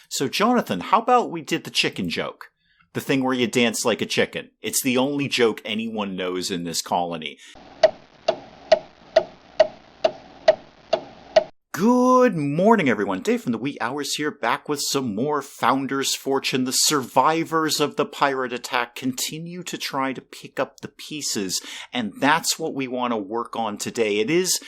So, Jonathan, how about we did the chicken joke? The thing where you dance like a chicken. It's the only joke anyone knows in this colony. Good morning, everyone. Dave from the wee hours here, back with some more Founders Fortune. The survivors of the pirate attack continue to try to pick up the pieces, and that's what we want to work on today. It is,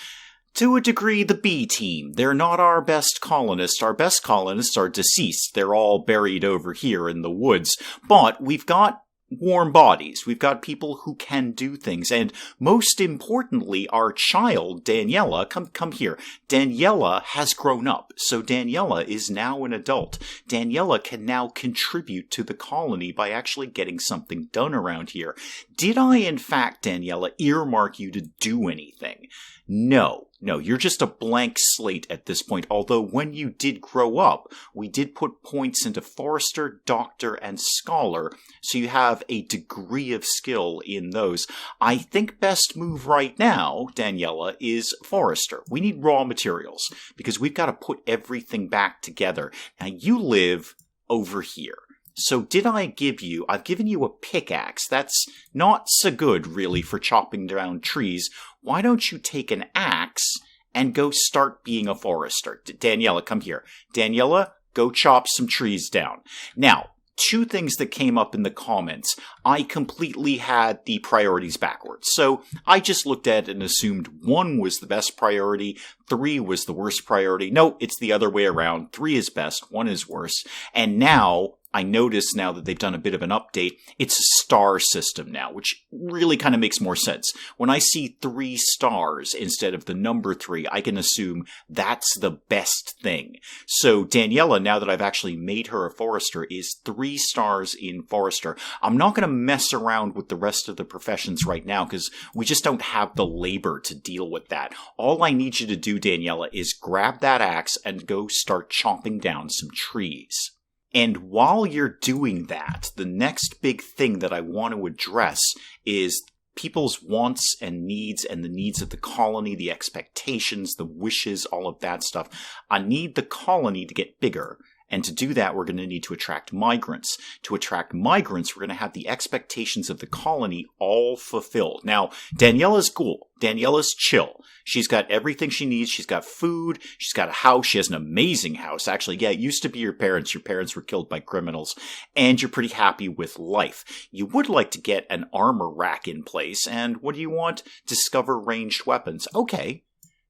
to a degree, the B team. They're not our best colonists. Our best colonists are deceased. They're all buried over here in the woods. But we've got warm bodies. We've got people who can do things. And most importantly, our child, Daniela, come here. Daniela has grown up. So Daniela is now an adult. Daniela can now contribute to the colony by actually getting something done around here. Did I, in fact, Daniela, earmark you to do anything? No, you're just a blank slate at this point, although when you did grow up, we did put points into Forester, Doctor, and Scholar, so you have a degree of skill in those. I think best move right now, Daniela, is Forester. We need raw materials, because we've got to put everything back together. Now, you live over here. So I've given you a pickaxe. That's not so good, really, for chopping down trees. Why don't you take an axe and go start being a forester? Daniela, come here. Daniela, go chop some trees down. Now, two things that came up in the comments. I completely had the priorities backwards. So I just looked at it and assumed 1 was the best priority, 3 was the worst priority. No, it's the other way around. 3 is best, 1 is worse. And now, I notice now that they've done a bit of an update, it's a star system now, which really kind of makes more sense. When I see 3 stars instead of the number 3, I can assume that's the best thing. So Daniela, now that I've actually made her a forester, is 3 stars in forester. I'm not going to mess around with the rest of the professions right now because we just don't have the labor to deal with that. All I need you to do, Daniela, is grab that axe and go start chopping down some trees. And while you're doing that, the next big thing that I want to address is people's wants and the needs of the colony, the expectations, the wishes, all of that stuff. I need the colony to get bigger. And to do that, we're going to need to attract migrants. To attract migrants, we're going to have the expectations of the colony all fulfilled. Now, Daniela's cool. Daniela's chill. She's got everything she needs. She's got food. She's got a house. She has an amazing house. Actually, yeah, it used to be your parents. Your parents were killed by criminals. And you're pretty happy with life. You would like to get an armor rack in place. And what do you want? Discover ranged weapons. Okay.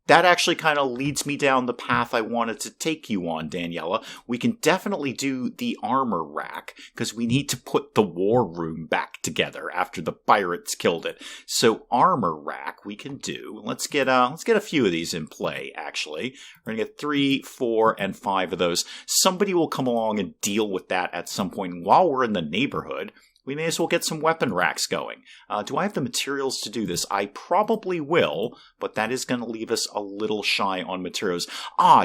That actually kind of leads me down the path I wanted to take you on, Daniela. We can definitely do the armor rack, because we need to put the war room back together after the pirates killed it. So armor rack we can do. Let's get a few of these in play, actually. We're going to get 3, 4, and 5 of those. Somebody will come along and deal with that at some point. While we're in the neighborhood, we may as well get some weapon racks going. Do I have the materials to do this? I probably will, but that is going to leave us a little shy on materials.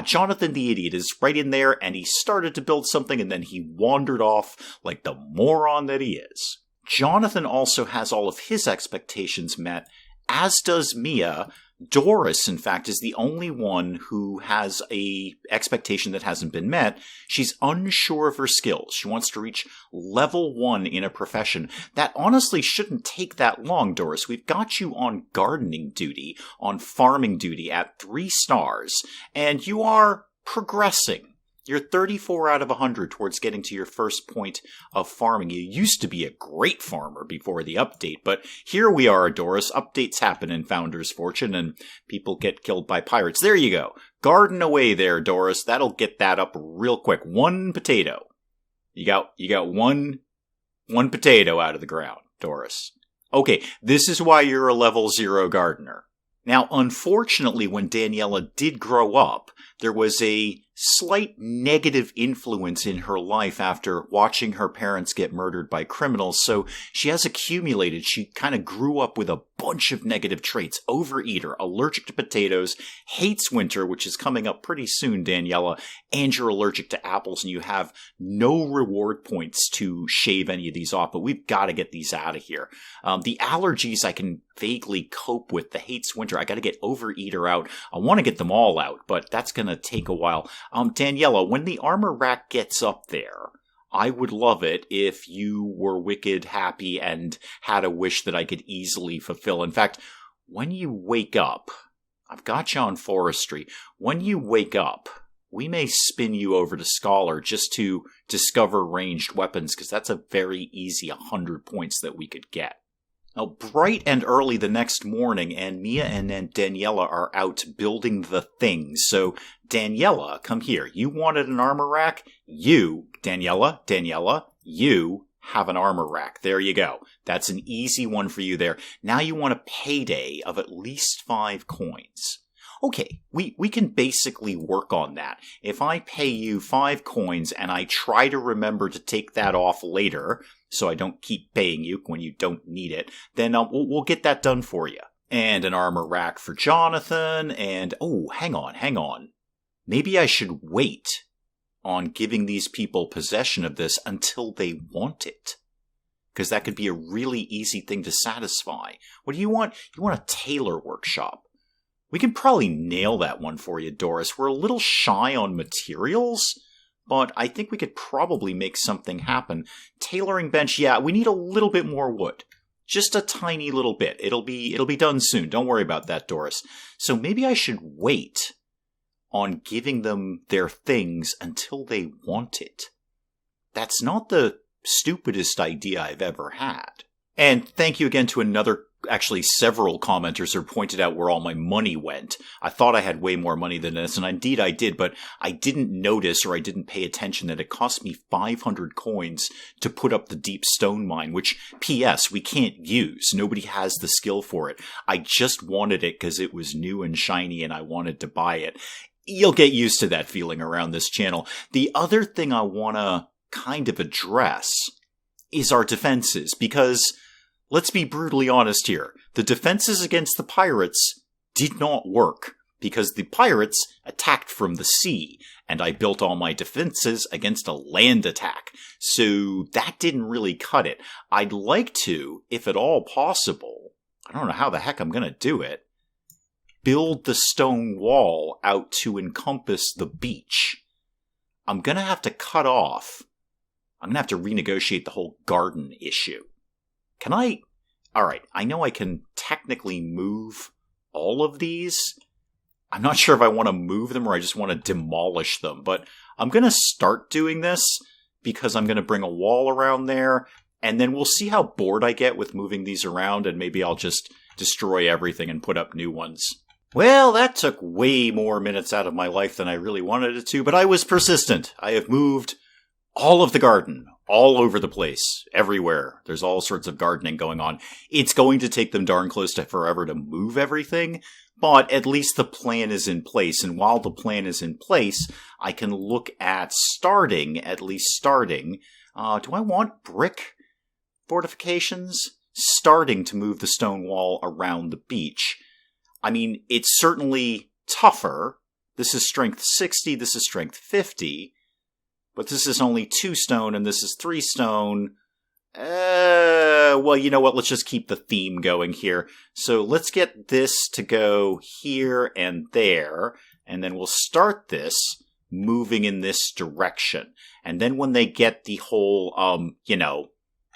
Jonathan the idiot is right in there, and he started to build something, and then he wandered off like the moron that he is. Jonathan also has all of his expectations met, as does Mia. Doris, in fact, is the only one who has a expectation that hasn't been met. She's unsure of her skills. She wants to reach level 1 in a profession. That honestly shouldn't take that long, Doris. We've got you on gardening duty, on farming duty at 3 stars, and you are progressing. You're 34 out of 100 towards getting to your first point of farming. You used to be a great farmer before the update, but here we are, Doris. Updates happen in Founders Fortune, and people get killed by pirates. There you go. Garden away there, Doris. That'll get that up real quick. 1 potato. You got one potato out of the ground, Doris. Okay, this is why you're a level 0 gardener. Now, unfortunately, when Daniela did grow up, there was a slight negative influence in her life after watching her parents get murdered by criminals, so she has accumulated. She kind of grew up with a bunch of negative traits. Overeater, allergic to potatoes, hates winter, which is coming up pretty soon, Daniela, and you're allergic to apples, and you have no reward points to shave any of these off, but we've got to get these out of here. The allergies I can vaguely cope with. The hates winter. I got to get Overeater out. I want to get them all out, but that's going to take a while. Daniela, when the armor rack gets up there, I would love it if you were wicked happy and had a wish that I could easily fulfill. In fact, when you wake up, I've got you on forestry. When you wake up, we may spin you over to Scholar just to discover ranged weapons, because that's a very easy 100 points that we could get. Now, bright and early the next morning, and Mia and Daniela are out building the things. So, Daniela, come here. You wanted an armor rack? You, Daniela, you have an armor rack. There you go. That's an easy one for you there. Now you want a payday of at least 5 coins. Okay, we can basically work on that. If I pay you 5 coins and I try to remember to take that off later, so I don't keep paying you when you don't need it, then we'll get that done for you. And an armor rack for Jonathan, and hang on. Maybe I should wait on giving these people possession of this until they want it. Because that could be a really easy thing to satisfy. What do you want? You want a tailor workshop. We can probably nail that one for you, Doris. We're a little shy on materials, but I think we could probably make something happen. Tailoring bench, yeah, we need a little bit more wood. Just a tiny little bit. It'll be done soon. Don't worry about that, Doris. So maybe I should wait on giving them their things until they want it. That's not the stupidest idea I've ever had. And thank you again to several commenters who pointed out where all my money went. I thought I had way more money than this, and indeed I did, but I didn't notice or I didn't pay attention that it cost me 500 coins to put up the deep stone mine, which, P.S., we can't use. Nobody has the skill for it. I just wanted it because it was new and shiny and I wanted to buy it. You'll get used to that feeling around this channel. The other thing I want to kind of address is our defenses, because let's be brutally honest here. The defenses against the pirates did not work because the pirates attacked from the sea, and I built all my defenses against a land attack. So that didn't really cut it. I'd like to, if at all possible, I don't know how the heck I'm going to do it, build the stone wall out to encompass the beach. I'm going to have to cut off. I'm going to have to renegotiate the whole garden issue. Can I? Alright, I know I can technically move all of these. I'm not sure if I want to move them or I just want to demolish them, but I'm going to start doing this because I'm going to bring a wall around there, and then we'll see how bored I get with moving these around, and maybe I'll just destroy everything and put up new ones. Well, that took way more minutes out of my life than I really wanted it to, but I was persistent. I have moved all of the garden, all over the place, everywhere. There's all sorts of gardening going on. It's going to take them darn close to forever to move everything, but at least the plan is in place. And while the plan is in place, I can look at at least starting. Do I want brick fortifications? Starting to move the stone wall around the beach. I mean, it's certainly tougher. This is strength 60, this is strength 50. But this is only 2 stone, and this is 3 stone. Well, you know what? Let's just keep the theme going here. So let's get this to go here and there, and then we'll start this moving in this direction. And then when they get the whole,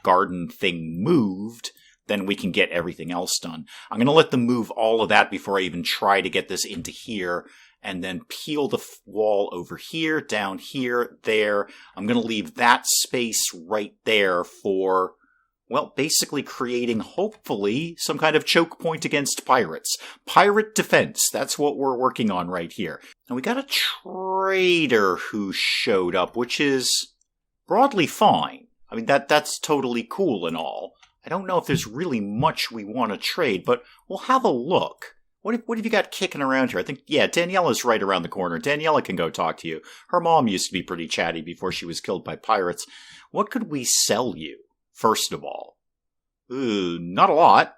garden thing moved, then we can get everything else done. I'm going to let them move all of that before I even try to get this into here, and then peel the wall over here, down here, there. I'm going to leave that space right there for, well, basically creating, hopefully, some kind of choke point against pirates. Pirate defense, that's what we're working on right here. And we got a trader who showed up, which is broadly fine. I mean, that's totally cool and all. I don't know if there's really much we want to trade, but we'll have a look. What have you got kicking around here? I think, yeah, Daniela's right around the corner. Daniela can go talk to you. Her mom used to be pretty chatty before she was killed by pirates. What could we sell you, first of all? Ooh, not a lot.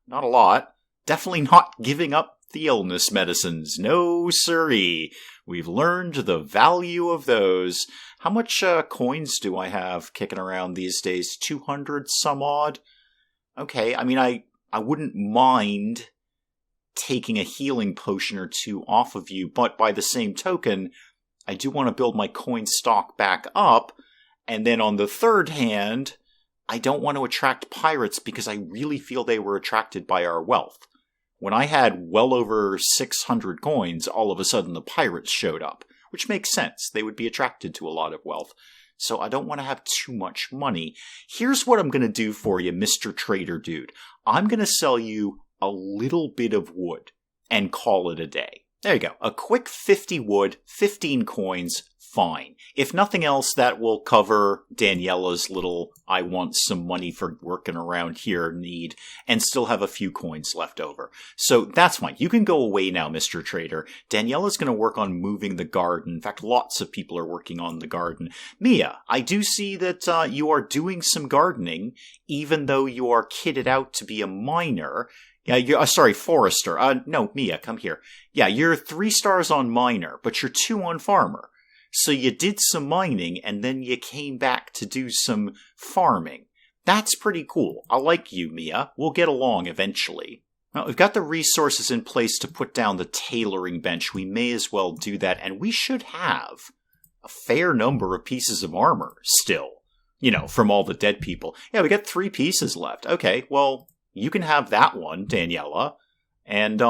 Not a lot. Definitely not giving up the illness medicines. No, siree. We've learned the value of those. How much coins do I have kicking around these days? 200 some odd? Okay, I mean, I I wouldn't mind taking a healing potion or two off of you, but by the same token, I do want to build my coin stock back up, and then on the third hand, I don't want to attract pirates because I really feel they were attracted by our wealth. When I had well over 600 coins, all of a sudden the pirates showed up, which makes sense. They would be attracted to a lot of wealth. So I don't want to have too much money. Here's what I'm going to do for you, Mr. Trader Dude. I'm going to sell you a little bit of wood and call it a day. There you go. A quick 50 wood, 15 coins, fine. If nothing else, that will cover Daniela's little I want some money for working around here need and still have a few coins left over. So that's fine. You can go away now, Mr. Trader. Daniela's going to work on moving the garden. In fact, lots of people are working on the garden. Mia, I do see that you are doing some gardening, even though you are kitted out to be a miner. Yeah, you're, sorry, forester. No, Mia, come here. Yeah, you're 3 stars on miner, but you're 2 on farmer. So you did some mining, and then you came back to do some farming. That's pretty cool. I like you, Mia. We'll get along eventually. Well, we've got the resources in place to put down the tailoring bench. We may as well do that, and we should have a fair number of pieces of armor still. You know, from all the dead people. Yeah, we got 3 pieces left. Okay, well, you can have that one, Daniela. And,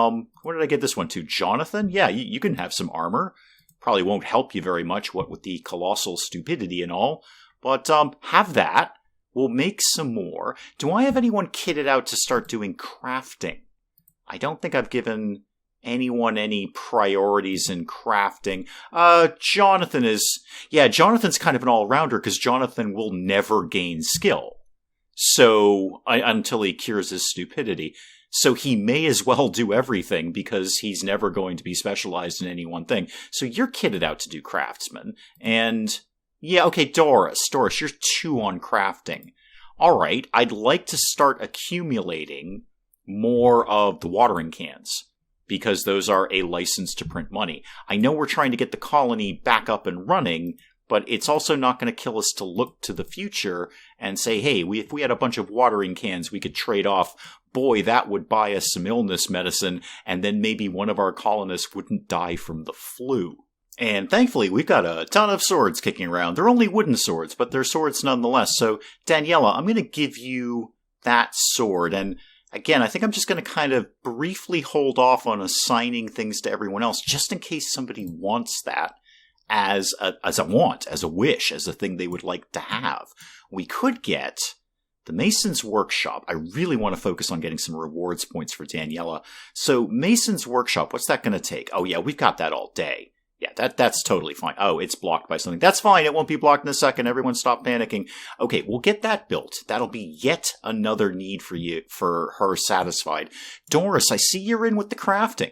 where did I get this one to? Jonathan? Yeah, you can have some armor. Probably won't help you very much, what with the colossal stupidity and all. But, have that. We'll make some more. Do I have anyone kitted out to start doing crafting? I don't think I've given anyone any priorities in crafting. Jonathan is... Yeah, Jonathan's kind of an all-rounder, because Jonathan will never gain skill. So, until he cures his stupidity. So he may as well do everything because he's never going to be specialized in any one thing. So you're kitted out to do craftsman. And, yeah, okay, Doris, you're 2 on crafting. Alright, I'd like to start accumulating more of the watering cans, because those are a license to print money. I know we're trying to get the colony back up and running, but it's also not going to kill us to look to the future and say, hey, if we had a bunch of watering cans we could trade off, boy, that would buy us some illness medicine, and then maybe one of our colonists wouldn't die from the flu. And thankfully, we've got a ton of swords kicking around. They're only wooden swords, but they're swords nonetheless. So, Daniela, I'm going to give you that sword. And again, I think I'm just going to kind of briefly hold off on assigning things to everyone else, just in case somebody wants that. As a want, as a wish, as a thing they would like to have. We could get the Mason's Workshop. I really want to focus on getting some rewards points for Daniela. So, Mason's Workshop, what's that going to take? Oh yeah, we've got that all day. Yeah, that's totally fine. Oh, it's blocked by something. That's fine, it won't be blocked in a second. Everyone stop panicking. Okay, we'll get that built. That'll be yet another need for her satisfied. Doris, I see you're in with the crafting.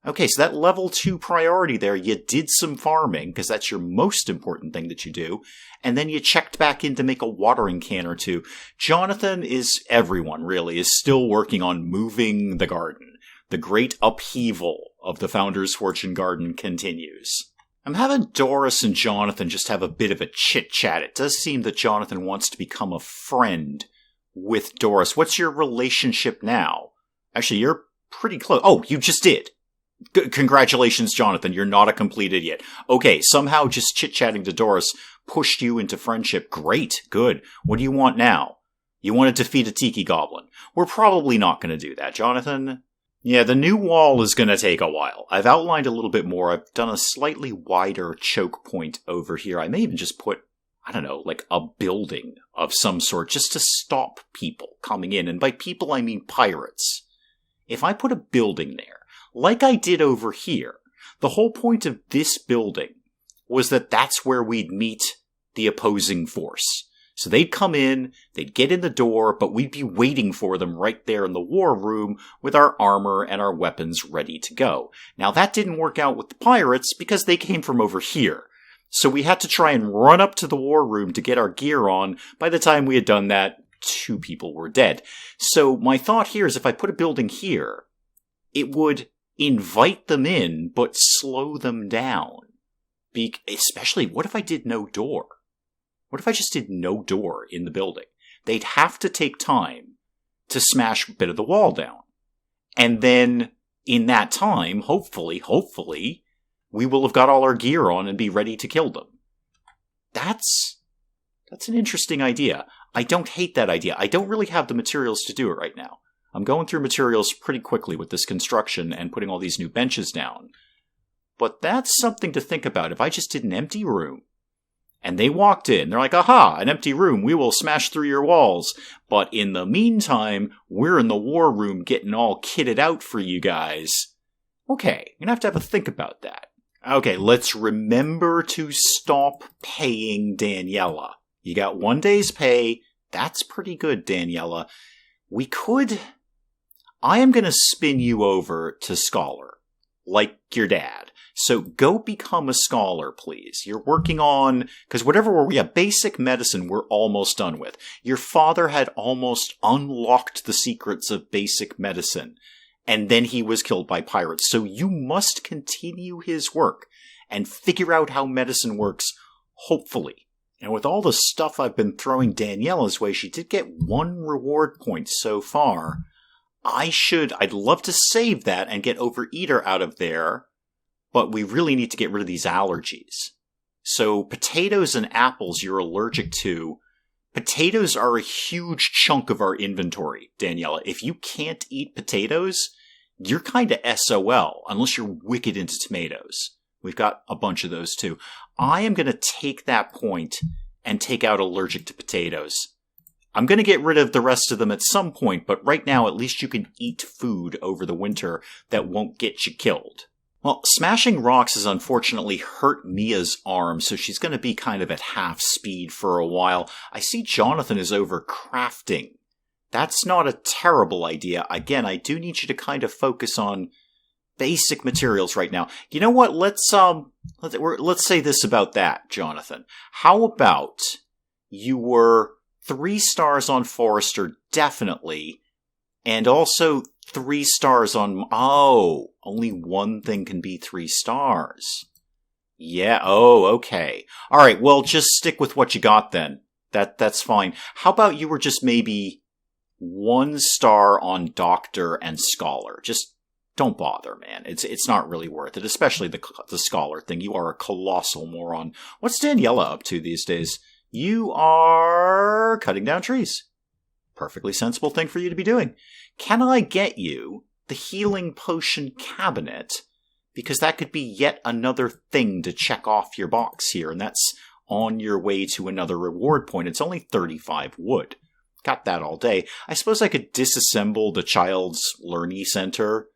Okay, so that level 2 priority there, you did some farming, because that's your most important thing that you do, and then you checked back in to make a watering can or 2. Jonathan everyone really, is still working on moving the garden. The great upheaval of the Founder's Fortune Garden continues. I'm having Doris and Jonathan just have a bit of a chit-chat. It does seem that Jonathan wants to become a friend with Doris. What's your relationship now? Actually, you're pretty close. Oh, you just did. Congratulations, Jonathan. You're not a complete idiot. Okay, somehow just chit-chatting to Doris pushed you into friendship. Great, good. What do you want now? You want to defeat a tiki goblin. We're probably not going to do that, Jonathan. Yeah, the new wall is going to take a while. I've outlined a little bit more. I've done a slightly wider choke point over here. I may even just put, I don't know, like a building of some sort just to stop people coming in. And by people, I mean pirates. If I put a building there, like I did over here, the whole point of this building was that that's where we'd meet the opposing force. So they'd come in, they'd get in the door, but we'd be waiting for them right there in the war room with our armor and our weapons ready to go. Now that didn't work out with the pirates because they came from over here. So we had to try and run up to the war room to get our gear on. By the time we had done that, 2 people were dead. So my thought here is if I put a building here, it would invite them in, but slow them down. Especially, what if I did no door? What if I just did no door in the building? They'd have to take time to smash a bit of the wall down. And then, in that time, hopefully, we will have got all our gear on and be ready to kill them. That's an interesting idea. I don't hate that idea. I don't really have the materials to do it right now. I'm going through materials pretty quickly with this construction and putting all these new benches down. But that's something to think about. If I just did an empty room, and they walked in, they're like, aha, an empty room, we will smash through your walls. But in the meantime, we're in the war room getting all kitted out for you guys. Okay, you're going to have a think about that. Okay, let's remember to stop paying Daniela. You got 1 day's pay. That's pretty good, Daniela. I am going to spin you over to Scholar, like your dad. So go become a scholar, please. You're working on, because we have basic medicine we're almost done with. Your father had almost unlocked the secrets of basic medicine, and then he was killed by pirates. So you must continue his work and figure out how medicine works, hopefully. And with all the stuff I've been throwing Daniela's way, she did get 1 reward point so far. I'd love to save that and get Overeater out of there. But we really need to get rid of these allergies. So potatoes and apples you're allergic to. Potatoes are a huge chunk of our inventory, Daniela. If you can't eat potatoes, you're kind of SOL, unless you're wicked into tomatoes. We've got a bunch of those too. I am going to take that point and take out allergic to potatoes. I'm going to get rid of the rest of them at some point, but right now at least you can eat food over the winter that won't get you killed. Well, smashing rocks has unfortunately hurt Mia's arm, so she's going to be kind of at half speed for a while. I see Jonathan is over crafting. That's not a terrible idea. Again, I do need you to kind of focus on basic materials right now. You know what? Let's say this about that, Jonathan. How about you were 3 stars on Forester, definitely, and also 3 stars on... Oh, only one thing can be 3 stars. Yeah, okay. Alright, well, just stick with what you got then. That's fine. How about you were just maybe 1 star on Doctor and Scholar? Just don't bother, man. It's not really worth it, especially the Scholar thing. You are a colossal moron. What's Daniela up to these days? You are cutting down trees. Perfectly sensible thing for you to be doing. Can I get you the healing potion cabinet? Because that could be yet another thing to check off your box here, and that's on your way to another reward point. It's only 35 wood. Got that all day. I suppose I could disassemble the child's learning center.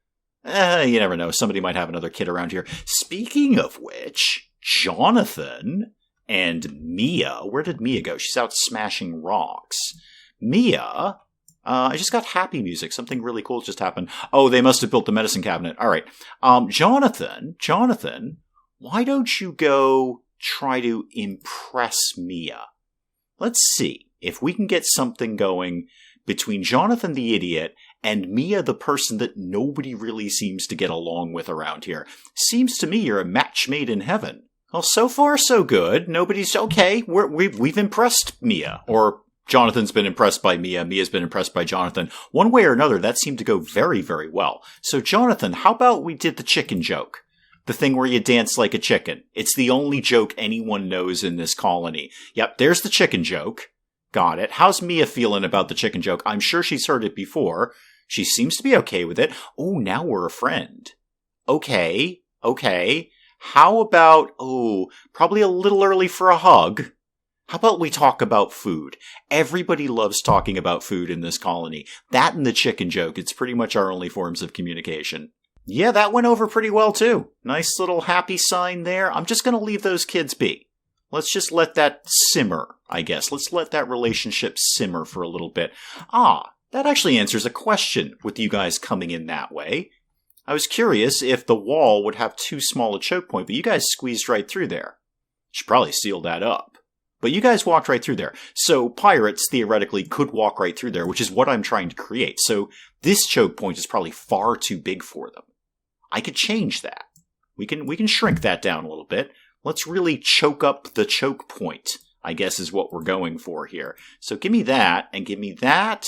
You never know. Somebody might have another kid around here. Speaking of which, Jonathan and Mia. Where did Mia go? She's out smashing rocks. Mia, I just got happy music. Something really cool just happened. Oh, they must have built the medicine cabinet. All right. Jonathan, why don't you go try to impress Mia? Let's see if we can get something going between Jonathan the idiot and Mia the person that nobody really seems to get along with around here. Seems to me you're a match made in heaven. Well, so far so good. Nobody's okay. We've impressed Mia, or Jonathan's been impressed by Mia. Mia's been impressed by Jonathan. One way or another, that seemed to go very, very well. So, Jonathan, how about we did the chicken joke? The thing where you dance like a chicken. It's the only joke anyone knows in this colony. Yep, there's the chicken joke. Got it. How's Mia feeling about the chicken joke? I'm sure she's heard it before. She seems to be okay with it. Oh, now we're a friend. Okay. How about, probably a little early for a hug. How about we talk about food? Everybody loves talking about food in this colony. That and the chicken joke, it's pretty much our only forms of communication. Yeah, that went over pretty well too. Nice little happy sign there. I'm just going to leave those kids be. Let's just let that simmer, I guess. Let's let that relationship simmer for a little bit. That actually answers a question with you guys coming in that way. I was curious if the wall would have too small a choke point, but you guys squeezed right through there. Should probably seal that up. But you guys walked right through there. So pirates, theoretically, could walk right through there, which is what I'm trying to create. So this choke point is probably far too big for them. I could change that. We can shrink that down a little bit. Let's really choke up the choke point, I guess is what we're going for here. So give me that, and give me that,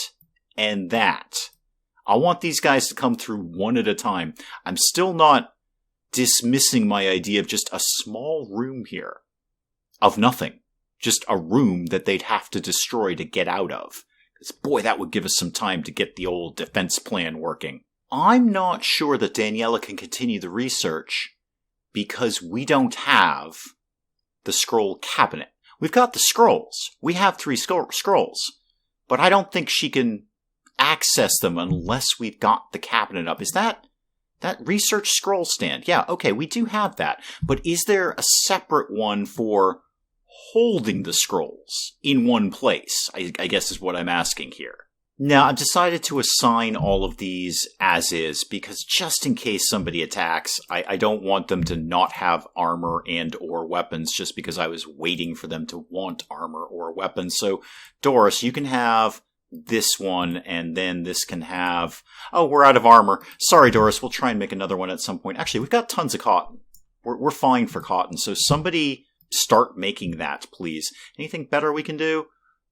and that. I want these guys to come through one at a time. I'm still not dismissing my idea of just a small room here. Of nothing. Just a room that they'd have to destroy to get out of. Because, boy, that would give us some time to get the old defense plan working. I'm not sure that Daniela can continue the research because we don't have the scroll cabinet. We've got the scrolls. We have 3 scrolls. But I don't think she can access them unless we've got the cabinet up. Is that research scroll stand? Yeah, okay, we do have that. But is there a separate one for holding the scrolls in one place? I guess is what I'm asking here. Now, I've decided to assign all of these as is, because just in case somebody attacks, I don't want them to not have armor and or weapons just because I was waiting for them to want armor or weapons. So, Doris, you can have this one, and then this can have... Oh, we're out of armor. Sorry, Doris, we'll try and make another one at some point. Actually, we've got tons of cotton. We're fine for cotton, so somebody start making that, please. Anything better we can do?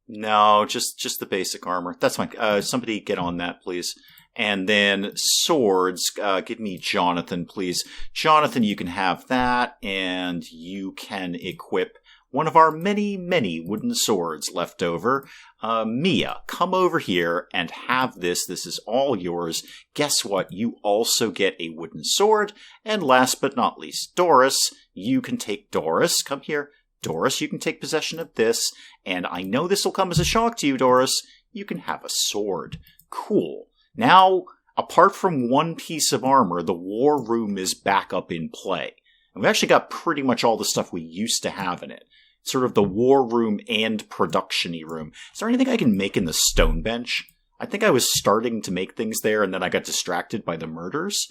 No, just the basic armor. That's fine. Somebody get on that, please. And then swords. Give me Jonathan, please. Jonathan, you can have that, and you can equip one of our many, many wooden swords left over. Mia, come over here and have this. This is all yours. Guess what? You also get a wooden sword. And last but not least, Doris, you can take Doris. Come here. Doris, you can take possession of this, and I know this will come as a shock to you, Doris. You can have a sword. Cool. Now, apart from one piece of armor, the war room is back up in play. And we've actually got pretty much all the stuff we used to have in it. Sort of the war room and production-y room. Is there anything I can make in the stone bench? I think I was starting to make things there, and then I got distracted by the murders.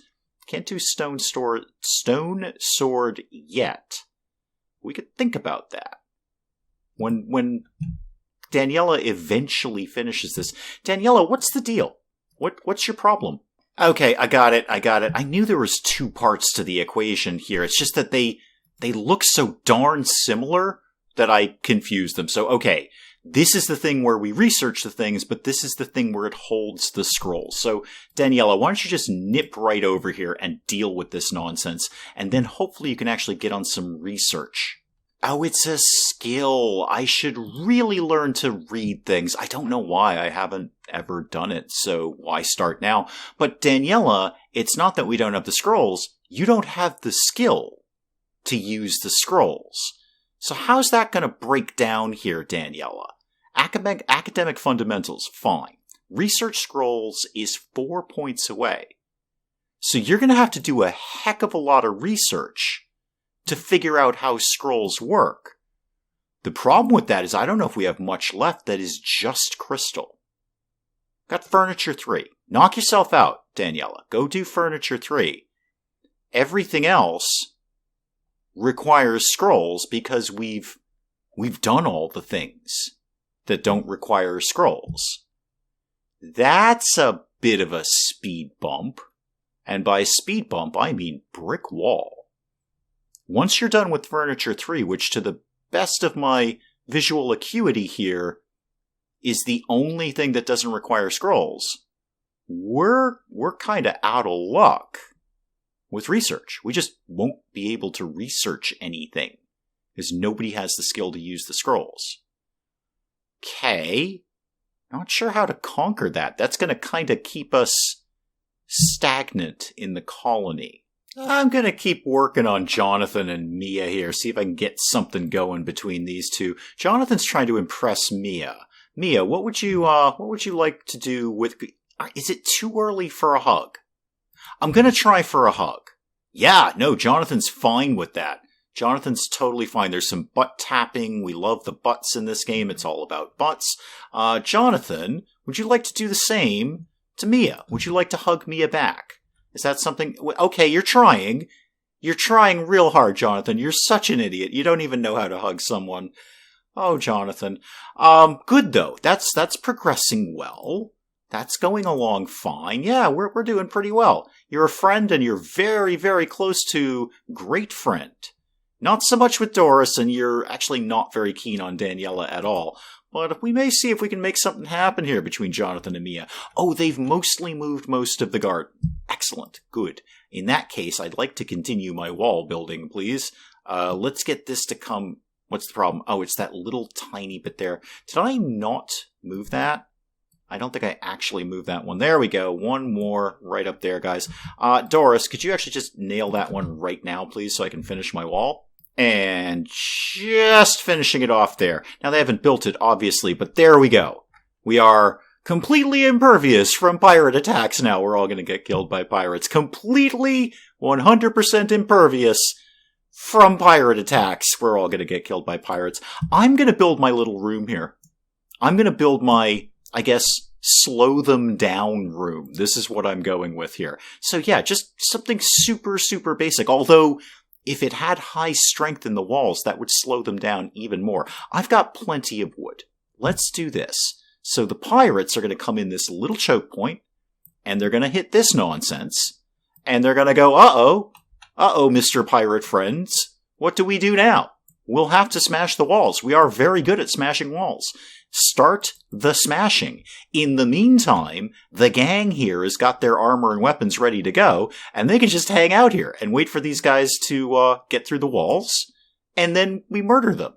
Can't do stone sword yet. We could think about that. When Daniela eventually finishes this. Daniela, what's the deal? What's your problem? Okay, I got it. I knew there was 2 parts to the equation here. It's just that they look so darn similar that I confused them. So, okay, this is the thing where we research the things, but this is the thing where it holds the scrolls. So, Daniela, why don't you just nip right over here and deal with this nonsense, and then hopefully you can actually get on some research. Oh, it's a skill. I should really learn to read things. I don't know why. I haven't ever done it, so why start now? But Daniela, it's not that we don't have the scrolls. You don't have the skill to use the scrolls. So how's that going to break down here, Daniela? Academic fundamentals, fine. Research scrolls is 4 points away. So you're going to have to do a heck of a lot of research to figure out how scrolls work. The problem with that is I don't know if we have much left that is just crystal. Got furniture 3. Knock yourself out, Daniela. Go do furniture 3. Everything else requires scrolls because we've done all the things that don't require scrolls. That's a bit of a speed bump. And by speed bump, I mean brick wall. Once you're done with furniture 3, which to the best of my visual acuity here is the only thing that doesn't require scrolls, we're kind of out of luck with research. We just won't be able to research anything because nobody has the skill to use the scrolls. Okay. Not sure how to conquer that. That's going to kind of keep us stagnant in the colony. I'm going to keep working on Jonathan and Mia here, see if I can get something going between these two. Jonathan's trying to impress Mia. Mia, what would you like to do with... Is it too early for a hug? I'm going to try for a hug. Yeah, no, Jonathan's fine with that. Jonathan's totally fine. There's some butt tapping. We love the butts in this game. It's all about butts. Jonathan, would you like to do the same to Mia? Would you like to hug Mia back? Is that something... Okay, you're trying. You're trying real hard, Jonathan. You're such an idiot. You don't even know how to hug someone. Oh, Jonathan. Good, though. That's progressing well. That's going along fine. Yeah, we're doing pretty well. You're a friend, and you're very, very close to great friend. Not so much with Doris, and you're actually not very keen on Daniela at all. But we may see if we can make something happen here between Jonathan and Mia. Oh, they've mostly moved most of the garden. Excellent. Good. In that case, I'd like to continue my wall building, please. Let's get this to come... What's the problem? Oh, it's that little tiny bit there. Did I not move that? I don't think I actually moved that one. There we go. One more right up there, guys. Doris, could you actually just nail that one right now, please, so I can finish my wall? And just finishing it off there. Now, they haven't built it, obviously, but there we go. We are completely impervious from pirate attacks now. We're all going to get killed by pirates. Completely 100% impervious from pirate attacks. We're all going to get killed by pirates. I'm going to build my little room here. I'm going to build my, I guess, slow them down room. This is what I'm going with here. So yeah, just something super, super basic. Although, if it had high strength in the walls, that would slow them down even more. I've got plenty of wood. Let's do this. So the pirates are going to come in this little choke point, and they're going to hit this nonsense, and they're going to go, uh-oh, Mr. Pirate Friends, what do we do now? We'll have to smash the walls. We are very good at smashing walls. Start the smashing. In the meantime, the gang here has got their armor and weapons ready to go, and they can just hang out here and wait for these guys to get through the walls, and then we murder them.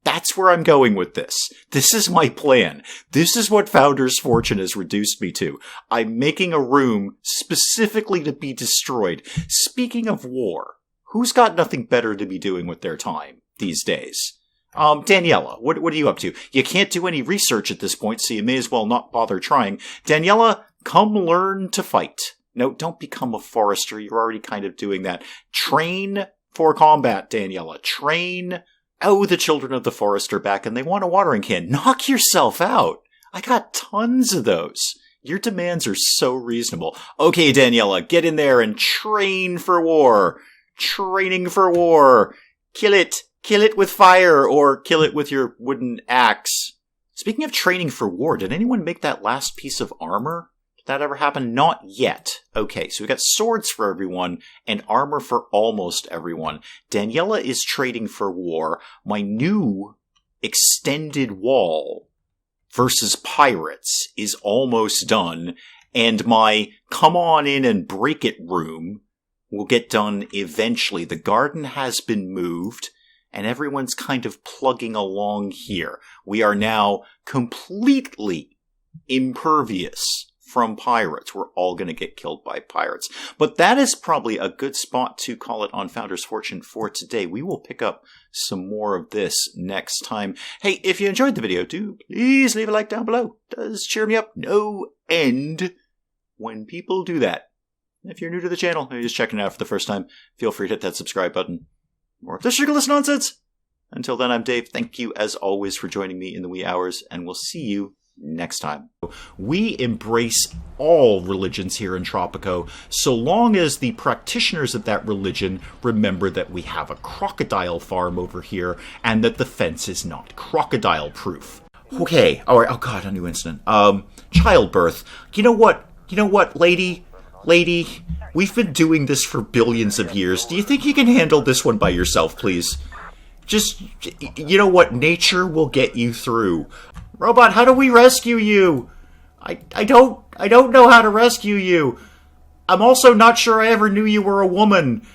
That's where I'm going with this. This is my plan. This is what Founder's Fortune has reduced me to. I'm making a room specifically to be destroyed. Speaking of war, who's got nothing better to be doing with their time these days? Daniela, what are you up to? You can't do any research at this point, so you may as well not bother trying. Daniela, come learn to fight. No, don't become a forester. You're already kind of doing that. Train for combat, Daniela. Train. Oh, the children of the forest are back and they want a watering can. Knock yourself out. I got tons of those. Your demands are so reasonable. Okay, Daniela, get in there and train for war. Training for war. Kill it. Kill it with fire, or kill it with your wooden axe. Speaking of training for war, did anyone make that last piece of armor? Did that ever happen? Not yet. Okay, so we got swords for everyone, and armor for almost everyone. Daniela is trading for war. My new extended wall versus pirates is almost done, and my come on in and break it room will get done eventually. The garden has been moved, and everyone's kind of plugging along here. We are now completely impervious from pirates. We're all going to get killed by pirates. But that is probably a good spot to call it on Founder's Fortune for today. We will pick up some more of this next time. Hey, if you enjoyed the video, do please leave a like down below. It does cheer me up no end when people do that. If you're new to the channel, or you're just checking it out for the first time, feel free to hit that subscribe button. More of this sugarless nonsense. Until then, I'm Dave. Thank you, as always, for joining me in the wee hours, and we'll see you next time. We embrace all religions here in Tropico, so long as the practitioners of that religion remember that we have a crocodile farm over here, and that the fence is not crocodile-proof. Okay, alright, oh god, a new incident. Childbirth. You know what, lady, we've been doing this for billions of years. Do you think you can handle this one by yourself, please? Just, you know what? Nature will get you through. Robot, how do we rescue you? I don't know how to rescue you. I'm also not sure I ever knew you were a woman.